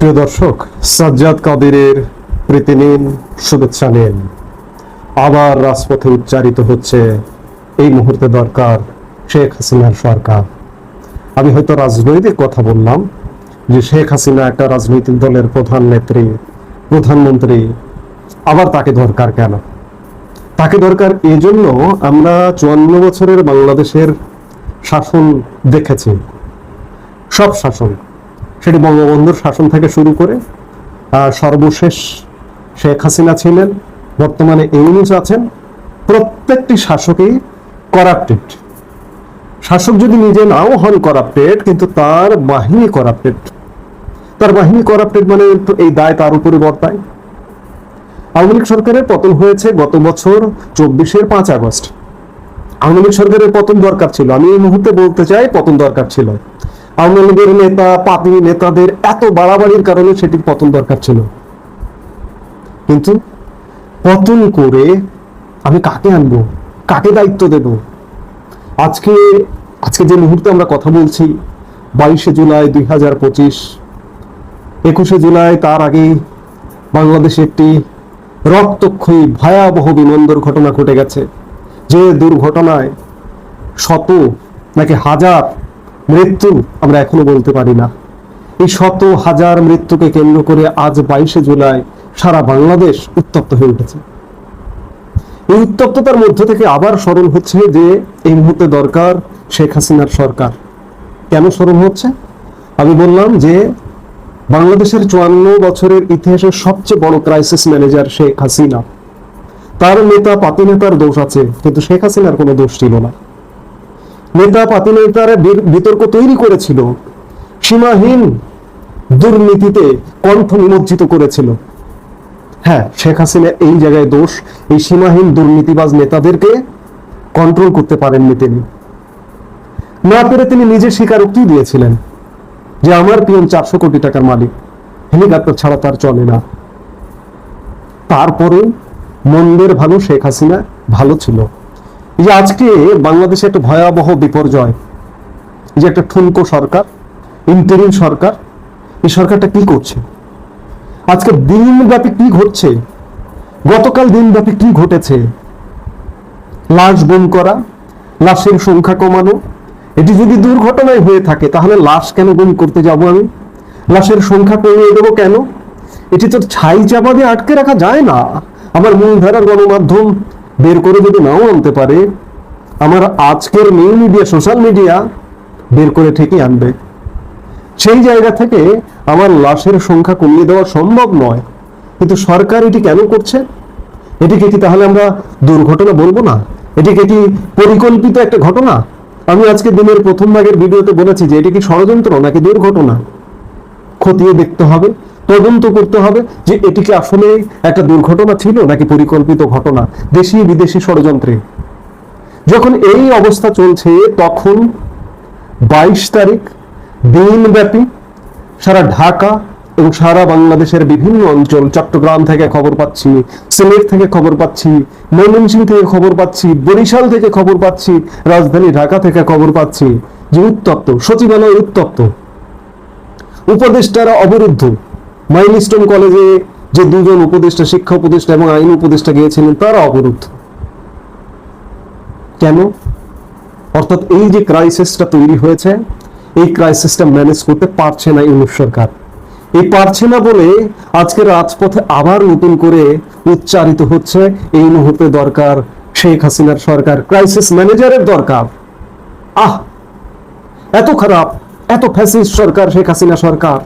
প্রিয় দর্শক, সাজ্জাদ কাদেরের প্রীতি নিন, শুভেচ্ছা নিন। আবার রাজপথে উচ্চারিত হচ্ছে এই মুহূর্তে দরকার শেখ হাসিনার সরকার। আমি হয়তো রাজনৈতিক কথা বললাম যে শেখ হাসিনা একটা রাজনৈতিক দলের প্রধান নেত্রী, প্রধানমন্ত্রী, আবার তাকে দরকার কেন? তাকে দরকার এজন্য আমরা 54 বছরের বাংলাদেশের শাসন দেখেছি, সব শাসন, সেটি বঙ্গবন্ধুর শাসন থেকে শুরু করে সর্বশেষ শেখ হাসিনা ছিলেন, বর্তমানে ইউনূস আছেন। প্রত্যেকটি শাসকই করাপ্টেড। শাসক যদি নিজে নাও হন করাপ্টেড, কিন্তু তার বাহিনী করাপ্টেড। তার বাহিনী করাপ্টেড মানে এই দায় তার উপরে বর্তায়। আওয়ামী লীগ সরকারের পতন হয়েছে গত বছর 24-এর 5 আগস্ট। আওয়ামী লীগ সরকারের পতন দরকার ছিল, আমি এই মুহূর্তে বলতে চাই পতন দরকার ছিল। আওয়ামী লীগের নেতা, পাপি নেতাদের এত বাড়াবাড়ির কারণে সেটির পতন দরকার ছিল। কিন্তু পতন করে আমি কাকে আনবো, কাকে দায়িত্ব দেব? আজকে যে মুহূর্তে আমরা কথা বলছি, 22শে জুলাই 2025, 21শে জুলাই তার আগে বাংলাদেশে একটি রক্তক্ষয়ী ভয়াবহ বিমান দুর্ঘটনা ঘটে গেছে। যে দুর্ঘটনায় শত নাকি হাজার মৃত্যু আমরা এখনো বলতে পারি না। এই শত হাজার মৃত্যুকে কেন্দ্র করে আজ 22শে জুলাই সারা বাংলাদেশ উত্তপ্ত হয়ে উঠেছে। এই উত্তপ্ততার মধ্য থেকে আবার স্মরণ হচ্ছে যে এই মুহূর্তে দরকার শেখ হাসিনার সরকার। কেন স্মরণ হচ্ছে? আমি বললাম যে বাংলাদেশের 54 বছরের ইতিহাসের সবচেয়ে বড় ক্রাইসিস ম্যানেজার শেখ হাসিনা। তার নেতা পাতি নেতার দোষ আছে, কিন্তু শেখ হাসিনার কোনো দোষ ছিল না। নেতা পাতি নেতারা বিতর্ক তৈরি করেছিল, সীমাহীন দুর্নীতিতে কণ্ঠ নিমজ্জিত করেছিল। হ্যাঁ, শেখ হাসিনা এই জায়গায় দোষ, এই সীমাহীন দুর্নীতিবাজ নেতাদেরকে কন্ট্রোল করতে পারেননি তিনি। না পেরে তিনি নিজে স্বীকারোক্তি দিয়েছিলেন যে আমার পিয়ন 400 কোটি টাকার মালিক, হেলিকপ্টার ছাড়া তার চলে না। তারপরে মন্দের ভালো শেখ হাসিনা ভালো ছিল। এই যে আজকে বাংলাদেশে একটা ভয়াবহ বিপর্যয়, যে একটা ঠুনকো সরকার, ইন্টারিম সরকার, এই সরকারটা কি করছে? আজকে দিনব্যাপী কি ঘটছে? গতকাল দিনব্যাপী কি ঘটেছে? লাশ গুম করা, লাশের সংখ্যা কমানো। এটি যদি দুর্ঘটনায় হয়ে থাকে তাহলে লাশ কেন গুম করতে যাব আমি? লাশের সংখ্যা কমিয়ে দেবো কেন? এটি তো ছাই চাপা দিয়ে আটকে রাখা যায় না। আমার মূলধারার গণমাধ্যম বের করে যদি নাও আনতে পারে, আমার আজকের নিউ মিডিয়া, সোশ্যাল মিডিয়া বের করে ঠিকই আনবে। সেই জায়গা থেকে আমার লাশের সংখ্যা কমিয়ে দেওয়া সম্ভব নয়, কিন্তু সরকার এটি কেন করছে? এটিকে কি তাহলে আমরা দুর্ঘটনা বলবো না? এটিকে কি পরিকল্পিত একটা ঘটনা? আমি আজকে দিনের প্রথম ভাগের ভিডিওতে বলেছি যে এটি কি ষড়যন্ত্র নাকি দুর্ঘটনা। খতিয়ে দেখতে হবে, তদন্ত করতে হবে যে এটিকে আসলে একটা দুর্ঘটনা ছিল নাকি পরিকল্পিত ঘটনা, দেশি বিদেশি ষড়যন্ত্রে। যখন এই অবস্থা চলছে, তখন 22 তারিখ দিনব্যাপী সারা ঢাকা এবং সারা বাংলাদেশের বিভিন্ন অঞ্চল, চট্টগ্রাম থেকে খবর পাচ্ছি, সিলেট থেকে খবর পাচ্ছি, ময়মনসিংহ থেকে খবর পাচ্ছি, বরিশাল থেকে খবর পাচ্ছি, রাজধানী ঢাকা থেকে খবর পাচ্ছি যে উত্তপ্ত, সচিবালয় উত্তপ্ত, উপদেষ্টারা অবরুদ্ধ। মাইলস্টোন কলেজে যে 2 জন উপদেষ্টা, শিক্ষা উপদেষ্টা এবং আইন উপদেষ্টা গিয়েছিলেন, তারা অবরুদ্ধ। কেন? অর্থাৎ এই যে ক্রাইসিসটা তৈরি হয়েছে, এই ক্রাইসিসটা ম্যানেজ করতে পারছে না ইউনূস সরকার। এই পারছে না বলে আজকে রাজপথে আবার নতুন করে উচ্চারিত হচ্ছে এই মুহূর্তে দরকার শেখ হাসিনার সরকার, ক্রাইসিস ম্যানেজারের দরকার। এত খারাপ, এত ফ্যাসিস্ট সরকার শেখ হাসিনা সরকার।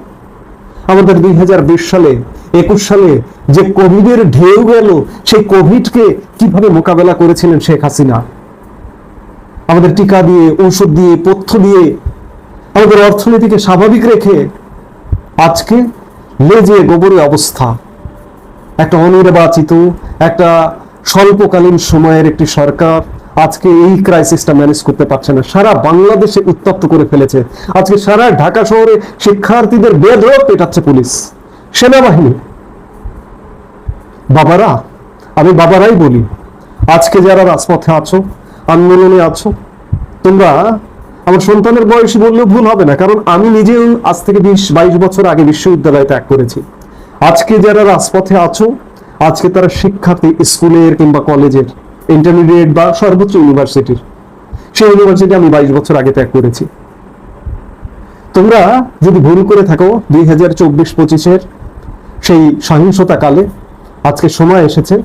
আমাদের 2020 সালে, 21 সালে যে কোভিডের ঢেউ গেল, সেই কোভিডকে কিভাবে মোকাবেলা করেছিলেন শেখ হাসিনা? আমাদের টিকা দিয়ে, ঔষধ দিয়ে, পথ্য দিয়ে, আমাদের অর্থনীতিকে স্বাভাবিক রেখে আজকে লেজে গোবরে অবস্থা। একটা অনির্বাচিত, একটা স্বল্পকালীন সময়ের একটি সরকার আজকে এই ক্রাইসিসটা ম্যানেজ করতে পারছে না, সারা বাংলাদেশে উত্তপ্ত করে ফেলেছে। আজকে সারা ঢাকা শহরে শিক্ষার্থীদের বেধড়ক পেটাচ্ছে পুলিশ, সেনাবাহিনী। বাবারা, আমি বাবারাই বলি, আজকে যারা রাজপথে আছো, আন্দোলনে আছো, তোমরা আমার সন্তানের বয়সী বললেও ভুল হবে না, কারণ আমি নিজেও আজ থেকে 20-22 বছর আগে বিশ্ববিদ্যালয় ত্যাগ করেছি। আজকে যারা রাজপথে আছো, আজকে তারা শিক্ষার্থী, স্কুলের কিংবা কলেজের, ইন্টারমিডিয়েট বা সর্বোচ্চ ইউনিভার্সিটির। সেই ইউনিভার্সিটি আমি 22 বছর আগে ত্যাগ করেছি। তোমরা যদি ভুল করে থাকো 2024-25 সেই সহিংসতা কালে, আজকে সময় এসেছে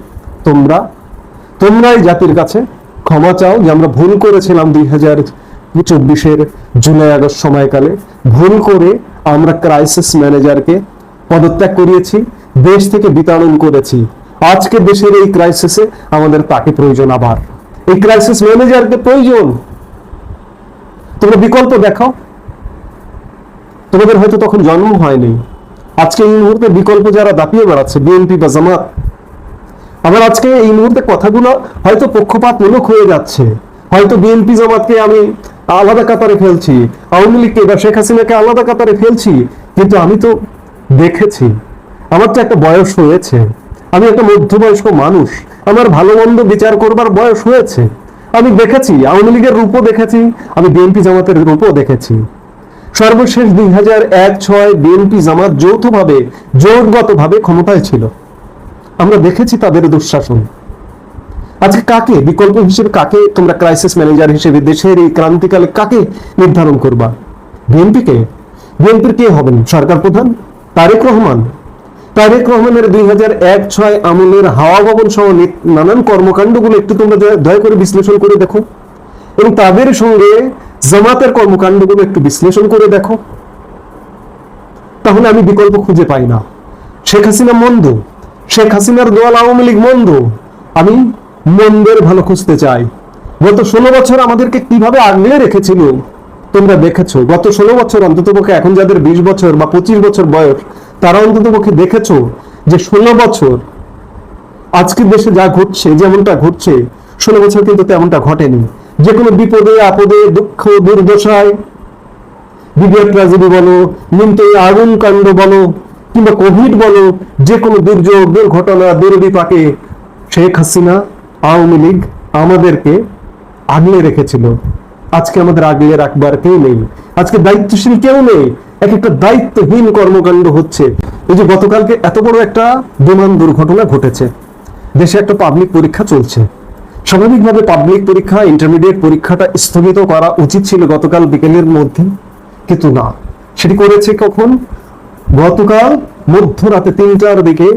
তোমরাই জাতির কাছে ক্ষমা চাও যে আমরা ভুল করেছিলাম 2024 জুলাই আগস্ট সময়কালে। ভুল করে আমরা ক্রাইসিস ম্যানেজারকে পদত্যাগ করিয়েছি, দেশ থেকে বিতাড়ন করেছি। আজকে দেশের এই ক্রাইসিসে আমাদের তাকে প্রয়োজন, আবার এই ক্রাইসিস ম্যানেজারকে প্রয়োজন। তোমরা বিকল্প দেখাও। তোমাদের হয়তো তখন জন্ম হয়নি। আজকে এই মুহূর্তে বিকল্প যারা দাপিয়ে বেড়াচ্ছে, বিএনপি বা জামাত, আমার আজকে এই মুহূর্তে কথাগুলো হয়তো পক্ষপাতমূলক হয়ে যাচ্ছে। হয়তো বিএনপি জামাতকে আমি আলাদা কাতারে ফেলছি, আওয়ামী লীগকে বা শেখ হাসিনাকে আলাদা কাতারে ফেলছি, কিন্তু আমি তো দেখেছি, আমার তো একটা বয়স হয়েছে, আমি একটা মধ্যবয়স্ক মানুষ, আমার ভালো মন্দ বিচার করবার বয়স হয়েছে। আমি দেখেছি, আওয়ামী লীগের রূপও দেখেছি, আমি বিএনপি জামাতের রূপও দেখেছি। সর্বশেষ 2001-06 বিএনপি জামাত যৌথভাবে জোটগতভাবে ক্ষমতায় ছিল, আমরা দেখেছি তাদের দুঃশাসন। আজকে কাকে বিকল্প হিসেবে, কাকে তোমরা ক্রাইসিস ম্যানেজার হিসেবে দেশের এই ক্রান্তিকালে কাকে নির্ধারণ করবা? বিএনপিকে? বিএনপির কে হবেন সরকার প্রধান? তারেক রহমান। তারেক রহমানের 2001-06 আমলের হাওয়া ভবন সহ নানান কর্মকাণ্ডগুলো একটু তোমরা দয়া করে বিশ্লেষণ করে দেখো, এবং তাদের সঙ্গে জামাতের কর্মকাণ্ডগুলো একটু বিশ্লেষণ করে দেখো, তাহলে আমি বিকল্প খুঁজে পাই না। শেখ হাসিনা মন্দ, শেখ হাসিনার দল আওয়ামী লীগ মন্দ, আমি মন্দের ভালো খুঁজতে চাই। গত 16 বছর আমাদেরকে কিভাবে আগলে রেখেছিল তোমরা দেখেছো। গত 16 বছর অন্ততপক্ষে, এখন যাদের 20 বছর বা 25 বছর বয়স, তারা অন্ততপক্ষে দেখেছো যে 16 বছর আজকে দেশে যা ঘটছে, যেমনটা ঘটছে 16 বছর কিন্তু তেমনটা ঘটেনি। যে কোনো বিপদে আপদে, দুঃখ দুর্দশায়, বিবিআর ট্র্যাজেডি বলো, নিমতই আগুন কাণ্ড বলো, কিংবা কোভিড বলো, যে কোনো দুর্যোগ, দুর্ঘটনা, দুর্বিপাকে শেখ হাসিনা, আওয়ামী লীগ আমাদেরকে আগলে রেখেছিল। আজকে আমাদের আগলে রাখবার কেউ নেই, আজকে দায়িত্বশীল কেউ নেই। এক একটা দায়িত্বহীন কর্মকাণ্ড হচ্ছে। এই যে গতকালকে এত বড় একটা বিমান দুর্ঘটনা ঘটেছে, দেশে একটা পাবলিক পরীক্ষা চলছে। স্বাভাবিকভাবে পাবলিক পরীক্ষা, ইন্টারমিডিয়েট পরীক্ষাটা স্থগিত করা উচিত ছিল গতকাল বিকেলের মধ্যে, কিন্তু না, সেটি করেছে কখন? গতকাল মধ্যরাতে 3টার দিকে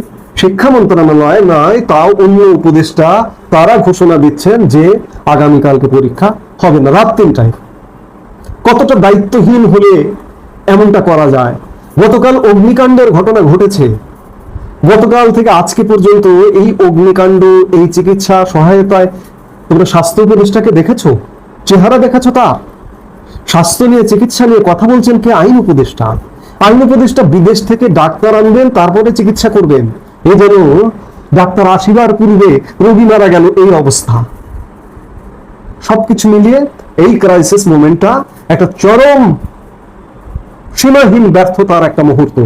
শিক্ষা মন্ত্রণালয় নয়, তাও অন্য উপদেষ্টা তারা ঘোষণা দিচ্ছেন যে আগামীকালকে পরীক্ষা হবে না, রাত 3টায়। কতটা দায়িত্বহীন হলে এমনটা করা যায়? গতকাল অগ্নিকাণ্ডের ঘটনা ঘটেছে, গতকাল থেকে আজকে পর্যন্ত এই অগ্নিকাণ্ড, এই চিকিৎসা সহায়তায় তোমরা স্বাস্থ্য উপদেষ্টাকে দেখেছো? চেহারা দেখেছো তার? স্বাস্থ্য নিয়ে, চিকিৎসা নিয়ে কথা বলছেন কে? আইন উপদেষ্টা। আইন উপদেষ্টা বিদেশ থেকে ডাক্তার আনবেন, তারপরে চিকিৎসা করবেন। এই যেন ডাক্তার আসিবার পূর্বে রোগী মারা গেল, এই অবস্থা। সবকিছু মিলিয়ে এই ক্রাইসিস মোমেন্টটা একটা চরম সীমাহীন ব্যর্থতার একটা মুহূর্ত।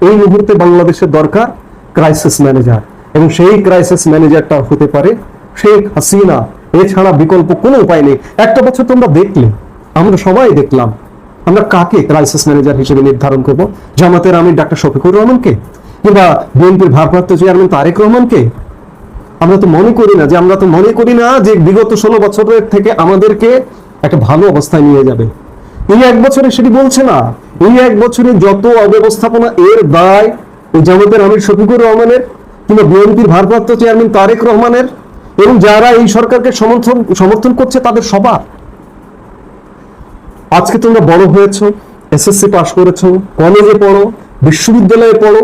এই মুহূর্তে বাংলাদেশের দরকার ক্রাইসিস ম্যানেজার, এবং সেই ক্রাইসিস ম্যানেজারটা হতে পারে শেখ হাসিনা। এছাড়া বিকল্প কোনো উপায় নেই। একটা বছর তোমরা দেখলে, আমরা সবাই দেখলাম, আমরা কাকে ক্রাইসিস ম্যানেজার হিসেবে নির্ধারণ করব? জামাতের আমির ডাক্তার শফিকুর রহমানকে, কিংবা বিএনপির ভারপ্রাপ্ত চেয়ারম্যান তারেক রহমানকে? আমরা তো মনে করি না যে বিগত 16 বছরের থেকে আমাদেরকে একটা ভালো অবস্থায় নিয়ে যাবে। এই এক বছরে সেটি বলছে না। এই এক বছরে যত অব্যবস্থাপনা, এর দায় ওই জামাতের আমির শফিকুর রহমানের, কিংবা বিএনপির ভারপ্রাপ্ত চেয়ারম্যান তারেক রহমানের, এবং যারা এই সরকারকে সমর্থন করছে তাদের সবার। আজকে তোমরা বড় হয়েছো, এসএসসি পাস করেছো, কলেজে পড়ো, বিশ্ববিদ্যালয়ে পড়ো,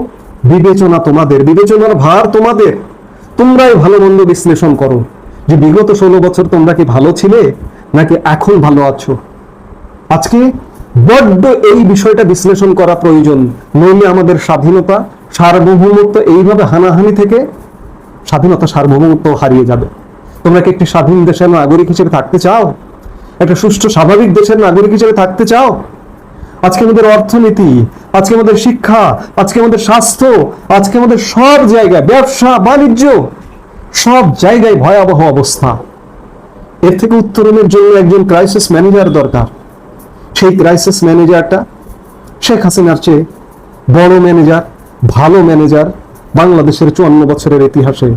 বিবেচনা তোমাদের, বিবেচনার ভার তোমাদের। তোমরাই ভালো মন্দ বিশ্লেষণ করো যে বিগত 16 বছর তোমরা কি ভালো ছিলে নাকি এখন ভালো আছো। আজকে বড্ড এই বিষয়টা বিশ্লেষণ করা প্রয়োজন, নইলে আমাদের স্বাধীনতা, সার্বভৌমত্ব এইভাবে হানাহানি থেকে স্বাধীনতা, সার্বভৌমত্ব হারিয়ে যাবে। তোমরা কি একটি স্বাধীন দেশের নাগরিক হিসেবে থাকতে চাও? একটা সুষ্ঠু স্বাভাবিক দেশের নাগরিক হিসেবে থাকতে চাও? আজকে আমাদের অর্থনীতি, আজকে আমাদের শিক্ষা, আজকে আমাদের স্বাস্থ্য, আজকে আমাদের সব জায়গায়, ব্যবসা বাণিজ্য, সব জায়গায় ভয়াবহ অবস্থা। এর থেকে উত্তরণের জন্য একজন ক্রাইসিস ম্যানেজার দরকার। সেই ক্রাইসিস ম্যানেজারটা শেখ হাসিনার চেয়ে বড় ম্যানেজার, ভালো ম্যানেজার বাংলাদেশের 54 বছরের ইতিহাসে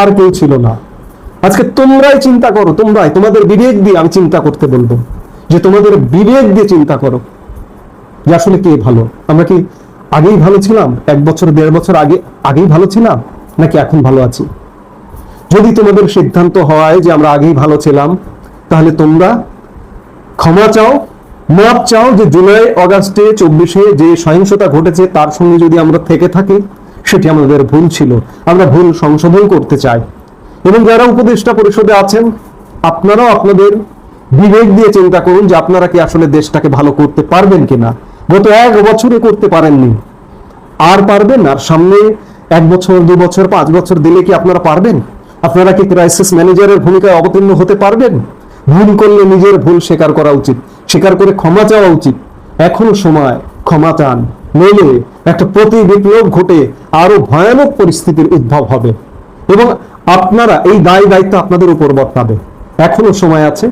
আর কেউ ছিল না। আজকে তোমরাই চিন্তা করো, তোমাদের বিবেক দিয়ে আমি চিন্তা করতে বলবো, যে তোমাদের বিবেক দিয়ে চিন্তা করো যে আসলে কে ভালো। আমরা কি আগেই ভালো ছিলাম? 1 বছর 1.5 বছর আগেই ভালো ছিলাম, নাকি এখন ভালো আছি? যদি তোমাদের সিদ্ধান্ত হয় যে আমরা আগেই ভালো ছিলাম, তাহলে তোমরা ক্ষমা চাও, মাপ চাও যে জুলাই আগস্টে 24-এ যে সহিংসতা ঘটেছে তার সঙ্গে যদি আমরা থেকে থাকি, সেটি আমাদের ভুল ছিল, আমরা ভুল সংশোধন করতে চাই। এবং যারা উপদেষ্টা পরিষদে আছেন, আপনারাও আপনাদের বিবেক দিয়ে চিন্তা করুন যে আপনারা কি আসলে দেশটাকে ভালো করতে পারবেন কিনা। গত 1 বছরে করতে পারেননি, আর পারবেন? আর সামনে 1 বছর 2 বছর 5 বছর দিলে কি আপনারা পারবেন? আপনারা কি ক্রাইসিস ম্যানেজারের ভূমিকায় অবতীর্ণ হতে পারবেন? ভুল করলে নিজের ভুল স্বীকার করা উচিত, স্বীকার করে ক্ষমা চাওয়া উচিত। এখনো সময়, ক্ষমা চান, নইলে একটা প্রতি বিপ্লব ঘটে আরো ভয়ানক পরিস্থিতির উদ্ভব হবে এবং আপনারা এই দায় দায়িত্ব আপনাদের উপর বর্তাবে। এখনো সময় আছে,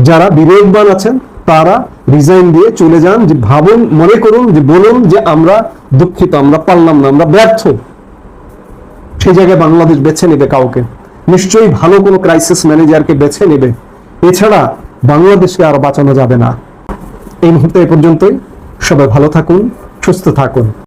যারা বিবেকবান আছেন তারা রিজাইন দিয়ে চলে যান। যে ভাবুন, মনে করুন, যে বলুন যে আমরা দুঃখিত, আমরা পারলাম না, আমরা ব্যর্থ। সেই জায়গায় বাংলাদেশ বেছে নেবে কাউকে, নিশ্চয়ই ভালো কোনো ক্রাইসিস ম্যানেজারকে বেছে নেবে। এছাড়া বাংলাদেশকে আর বাঁচানো যাবে না। এই মুহূর্তে এ পর্যন্তই। সবাই ভালো থাকুন, সুস্থ থাকুন।